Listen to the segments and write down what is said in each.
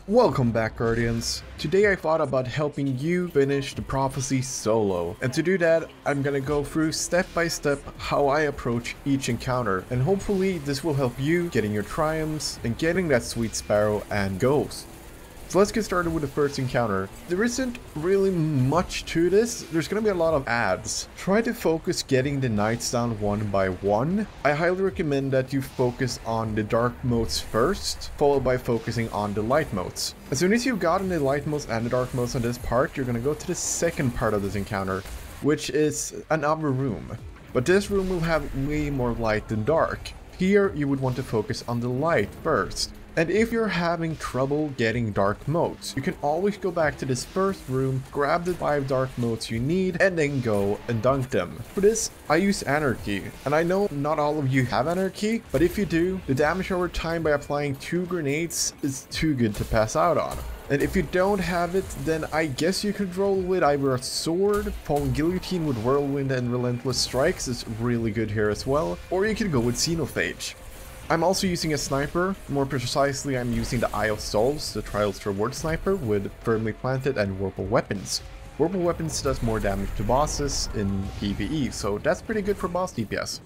Welcome back, Guardians. Today I thought about helping you finish the prophecy solo, and to do that I'm gonna go through step by step how I approach each encounter, and hopefully this will help you getting your triumphs and getting that sweet sparrow and ghost. So let's get started with the first encounter. There isn't really much to this. There's gonna be a lot of ads. Try to focus getting the knights down one by one. I highly recommend that you focus on the dark modes first, followed by focusing on the light modes. As soon as you've gotten the light modes and the dark modes on this part, you're gonna go to the second part of this encounter, which is another room. But this room will have way more light than dark. Here you would want to focus on the light first. And if you're having trouble getting dark modes, you can always go back to this first room, grab the 5 dark modes you need, and then go and dunk them. For this, I use Anarchy, and I know not all of you have Anarchy, but if you do, the damage over time by applying 2 grenades is too good to pass out on. And if you don't have it, then I guess you could roll with either a sword, Fallen Guillotine with Whirlwind and Relentless Strikes is really good here as well, or you could go with Xenophage. I'm also using a sniper. More precisely, I'm using the Eye of Souls, the Trials Reward sniper with Firmly Planted and Whirlpool Weapons. Whirlpool Weapons does more damage to bosses in PvE, so that's pretty good for boss DPS.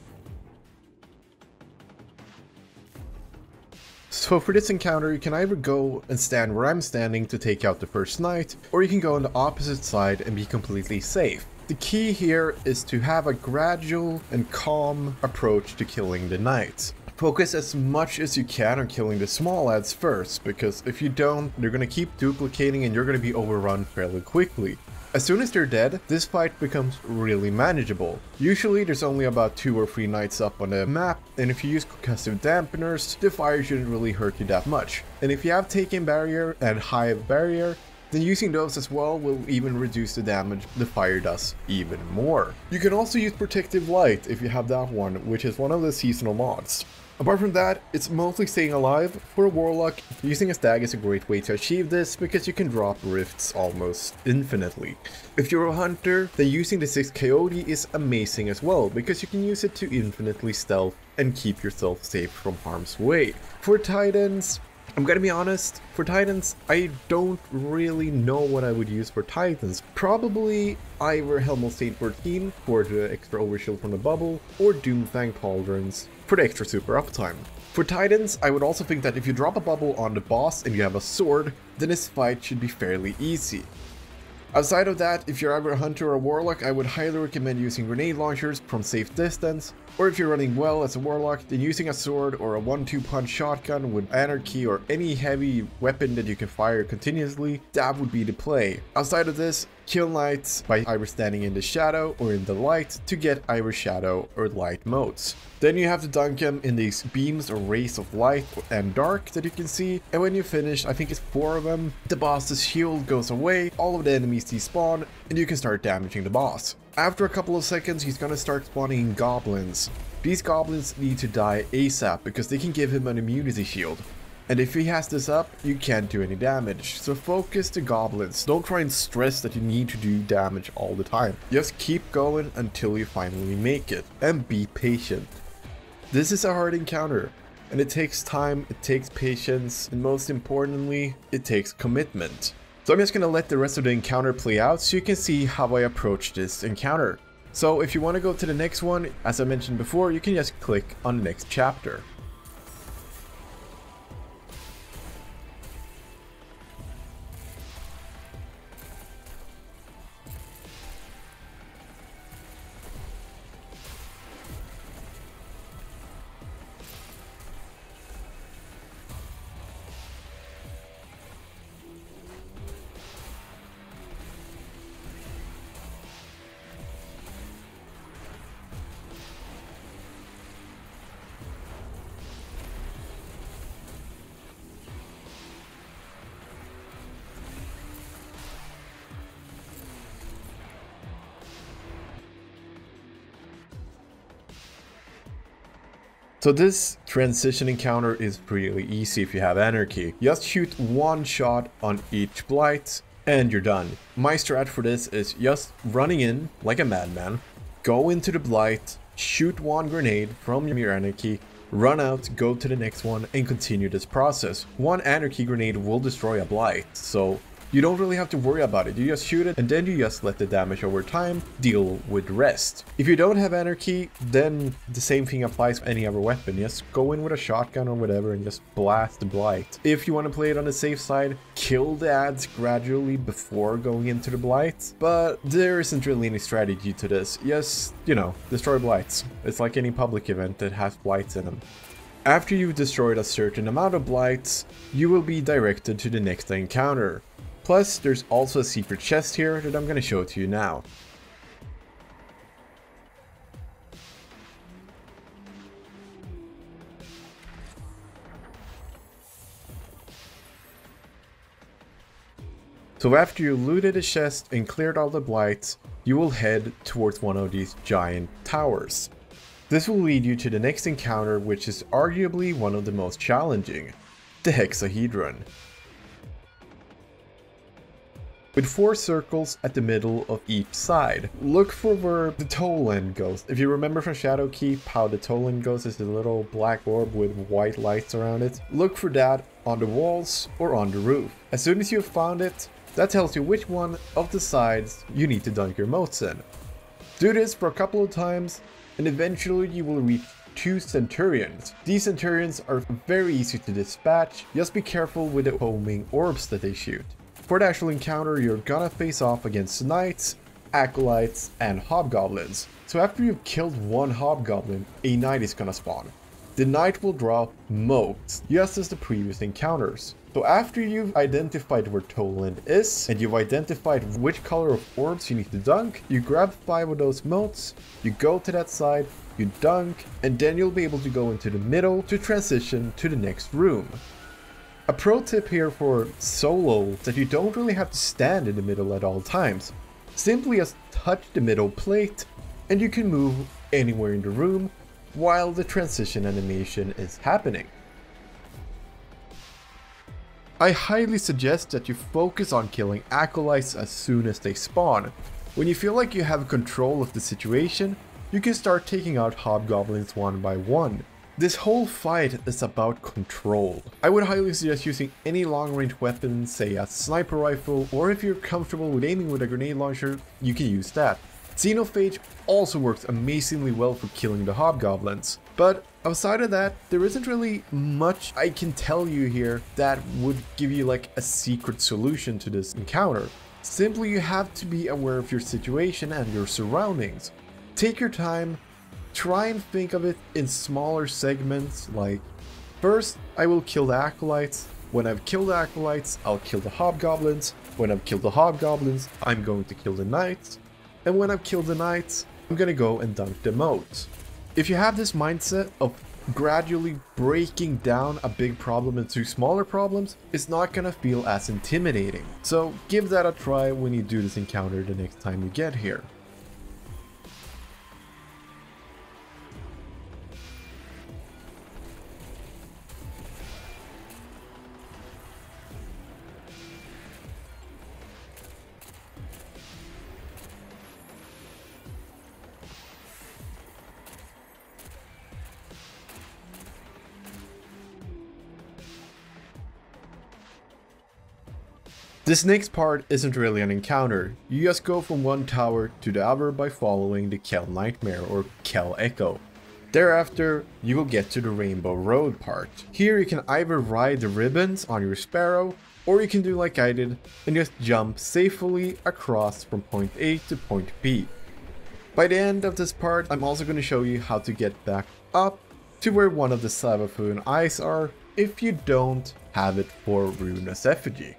So for this encounter, you can either go and stand where I'm standing to take out the first knight, or you can go on the opposite side and be completely safe. The key here is to have a gradual and calm approach to killing the knights. Focus as much as you can on killing the small ads first, because if you don't, they're gonna keep duplicating and you're gonna be overrun fairly quickly. As soon as they're dead, this fight becomes really manageable. Usually there's only about 2 or 3 knights up on the map, and if you use concussive dampeners, the fire shouldn't really hurt you that much. And if you have Taken Barrier and Hive Barrier, then using those as well will even reduce the damage the fire does even more. You can also use Protective Light if you have that one, which is one of the seasonal mods. Apart from that, it's mostly staying alive. For a warlock, using a stag is a great way to achieve this because you can drop rifts almost infinitely. If you're a hunter, then using the 6 Coyote is amazing as well because you can use it to infinitely stealth and keep yourself safe from harm's way. For titans, I'm gonna be honest, for titans, I don't really know what I would use for titans. Probably either Helmut Saint 14 for the extra overshield from the bubble, or Doomfang Pauldrons for the extra super uptime. For titans, I would also think that if you drop a bubble on the boss and you have a sword, then this fight should be fairly easy. Outside of that, if you're either a hunter or a warlock, I would highly recommend using grenade launchers from safe distance, or if you're running well as a warlock, then using a sword or a 1-2 punch shotgun with Anarchy or any heavy weapon that you can fire continuously, that would be the play. Outside of this, kill knights by either standing in the shadow or in the light to get either shadow or light modes. Then you have to dunk them in these beams or rays of light and dark that you can see, and when you finish, I think it's 4 of them, the boss's shield goes away, all of the enemies despawn, and you can start damaging the boss. After a couple of seconds, he's gonna start spawning goblins. These goblins need to die ASAP because they can give him an immunity shield. And if he has this up, you can't do any damage. So focus the goblins. Don't try and stress that you need to do damage all the time. Just keep going until you finally make it. And be patient. This is a hard encounter. And it takes time, it takes patience, and most importantly, it takes commitment. So I'm just gonna let the rest of the encounter play out so you can see how I approach this encounter. So if you want to go to the next one, as I mentioned before, you can just click on the next chapter. So this transition encounter is really easy if you have Anarchy. Just shoot 1 shot on each blight and you're done. My strat for this is just running in like a madman, go into the blight, shoot 1 grenade from your Anarchy, Run out, go to the next one, and continue this process. One anarchy grenade will destroy a blight, so you don't really have to worry about it. You just shoot it and then you just let the damage over time deal with the rest. If you don't have anarchy, then the same thing applies to any other weapon. Just go in with a shotgun or whatever and just blast the blight. If you want to play it on the safe side, kill the ads gradually before going into the blight. But there isn't really any strategy to this. Just, you know, destroy blights. It's like any public event that has blights in them. After you've destroyed a certain amount of blights, you will be directed to the next encounter. Plus, there's also a secret chest here that I'm going to show to you now. So after you looted the chest and cleared all the blights, you will head towards one of these giant towers. This will lead you to the next encounter, which is arguably one of the most challenging, the hexahedron. With 4 circles at the middle of each side. Look for where the toe end goes. If you remember from Shadowkeep how the toe end goes is a little black orb with white lights around it. Look for that on the walls or on the roof. As soon as you've found it, that tells you which one of the sides you need to dunk your motes in. Do this for a couple of times and eventually you will reach 2 centurions. These centurions are very easy to dispatch, just be careful with the homing orbs that they shoot. For the actual encounter, you're gonna face off against knights, acolytes, and hobgoblins. So after you've killed one hobgoblin, a knight is gonna spawn. The knight will draw motes, just as the previous encounters. So after you've identified where Toland is, and you've identified which color of orbs you need to dunk, you grab 5 of those motes, you go to that side, you dunk, and then you'll be able to go into the middle to transition to the next room. A pro tip here for solo is that you don't really have to stand in the middle at all times. Simply just touch the middle plate and you can move anywhere in the room while the transition animation is happening. I highly suggest that you focus on killing acolytes as soon as they spawn. When you feel like you have control of the situation, you can start taking out hobgoblins one by one. This whole fight is about control. I would highly suggest using any long-range weapon, say a sniper rifle, or if you're comfortable with aiming with a grenade launcher, you can use that. Xenophage also works amazingly well for killing the hobgoblins. But outside of that, there isn't really much I can tell you here that would give you like a secret solution to this encounter. Simply you have to be aware of your situation and your surroundings. Take your time. Try and think of it in smaller segments, like first I will kill the acolytes. When I've killed the acolytes, I'll kill the hobgoblins. When I've killed the hobgoblins, I'm going to kill the knights. And when I've killed the knights, I'm gonna go and dunk the motes. If you have this mindset of gradually breaking down a big problem into smaller problems, it's not gonna feel as intimidating. So give that a try when you do this encounter the next time you get here. This next part isn't really an encounter, you just go from one tower to the other by following the Kel Nightmare or Kel Echo. Thereafter, you will get to the Rainbow Road part. Here you can either ride the ribbons on your sparrow, or you can do like I did and just jump safely across from point A to point B. By the end of this part, I'm also going to show you how to get back up to where one of the Savathun eyes are if you don't have it for Runa's Effigy.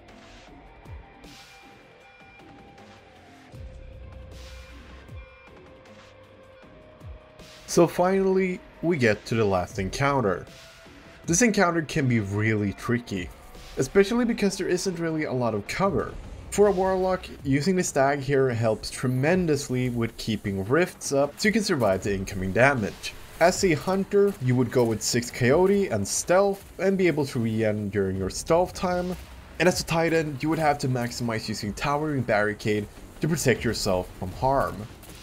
So finally, we get to the last encounter. This encounter can be really tricky, especially because there isn't really a lot of cover. For a warlock, using the stag here helps tremendously with keeping rifts up so you can survive the incoming damage. As a hunter, you would go with 6 coyote and stealth and be able to re-end during your stealth time. And as a titan, you would have to maximize using towering barricade to protect yourself from harm.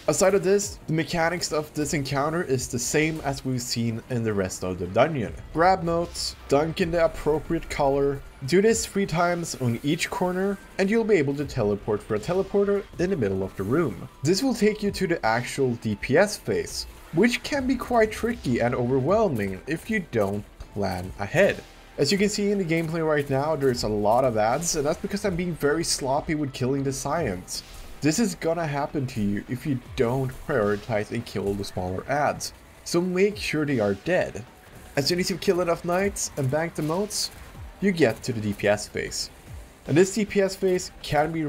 Aside of this, the mechanics of this encounter is the same as we've seen in the rest of the dungeon. Grab motes, dunk in the appropriate color, do this 3 times on each corner, and you'll be able to teleport for a teleporter in the middle of the room. This will take you to the actual DPS phase, which can be quite tricky and overwhelming if you don't plan ahead. As you can see in the gameplay right now, there's a lot of ads, and that's because I'm being very sloppy with killing the science. This is gonna happen to you if you don't prioritize and kill the smaller ads, so make sure they are dead. As soon as you kill enough knights and bank the motes, you get to the DPS phase. And this DPS phase can be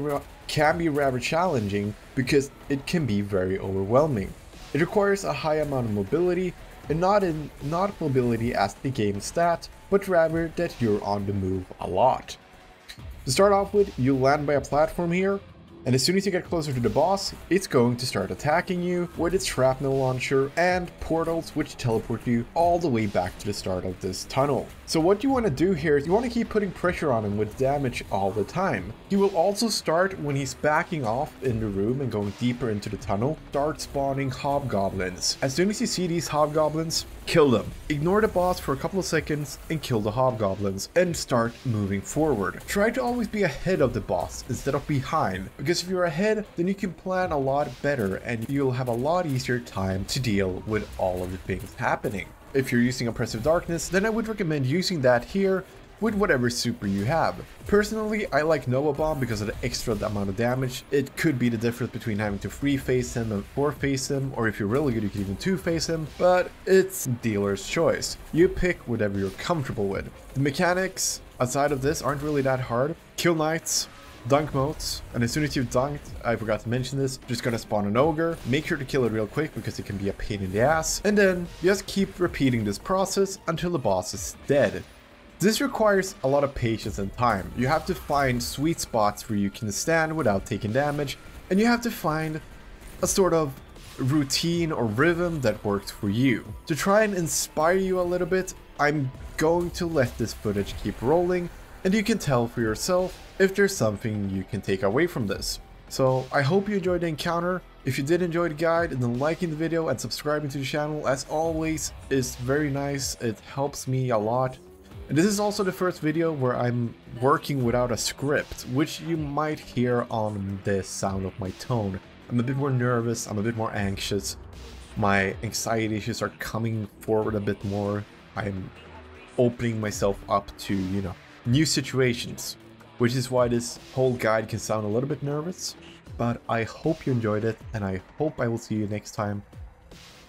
rather challenging because it can be very overwhelming. It requires a high amount of mobility, and not mobility as the game stat, but rather that you're on the move a lot. To start off with, you land by a platform here, and as soon as you get closer to the boss, it's going to start attacking you with its shrapnel launcher and portals which teleport you all the way back to the start of this tunnel. So what you want to do here is you want to keep putting pressure on him with damage all the time. He will also start when he's backing off in the room and going deeper into the tunnel, start spawning hobgoblins. As soon as you see these hobgoblins, kill them. Ignore the boss for a couple of seconds and kill the hobgoblins and start moving forward. Try to always be ahead of the boss instead of behind, because if you're ahead, then you can plan a lot better and you'll have a lot easier time to deal with all of the things happening. If you're using Oppressive Darkness, then I would recommend using that here with whatever super you have. Personally, I like Nova Bomb because of the extra amount of damage. It could be the difference between having to 3-phase him and 4-phase him, or if you're really good you can even 2-phase him, but it's dealer's choice. You pick whatever you're comfortable with. The mechanics outside of this aren't really that hard. Kill knights, dunk motes, and as soon as you've dunked, I forgot to mention this, just gonna spawn an ogre. Make sure to kill it real quick because it can be a pain in the ass, and then just keep repeating this process until the boss is dead. This requires a lot of patience and time. You have to find sweet spots where you can stand without taking damage, and you have to find a sort of routine or rhythm that works for you. To try and inspire you a little bit, I'm going to let this footage keep rolling, and you can tell for yourself if there's something you can take away from this. So I hope you enjoyed the encounter. If you did enjoy the guide, then liking the video and subscribing to the channel as always is very nice. It helps me a lot. And this is also the first video where I'm working without a script, which you might hear on the sound of my tone. I'm a bit more nervous, I'm a bit more anxious. My anxiety issues are coming forward a bit more. I'm opening myself up to, new situations, which is why this whole guide can sound a little bit nervous. But I hope you enjoyed it, and I hope I will see you next time.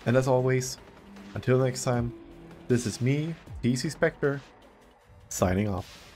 And as always, until next time, this is me, TCSpectre, signing off.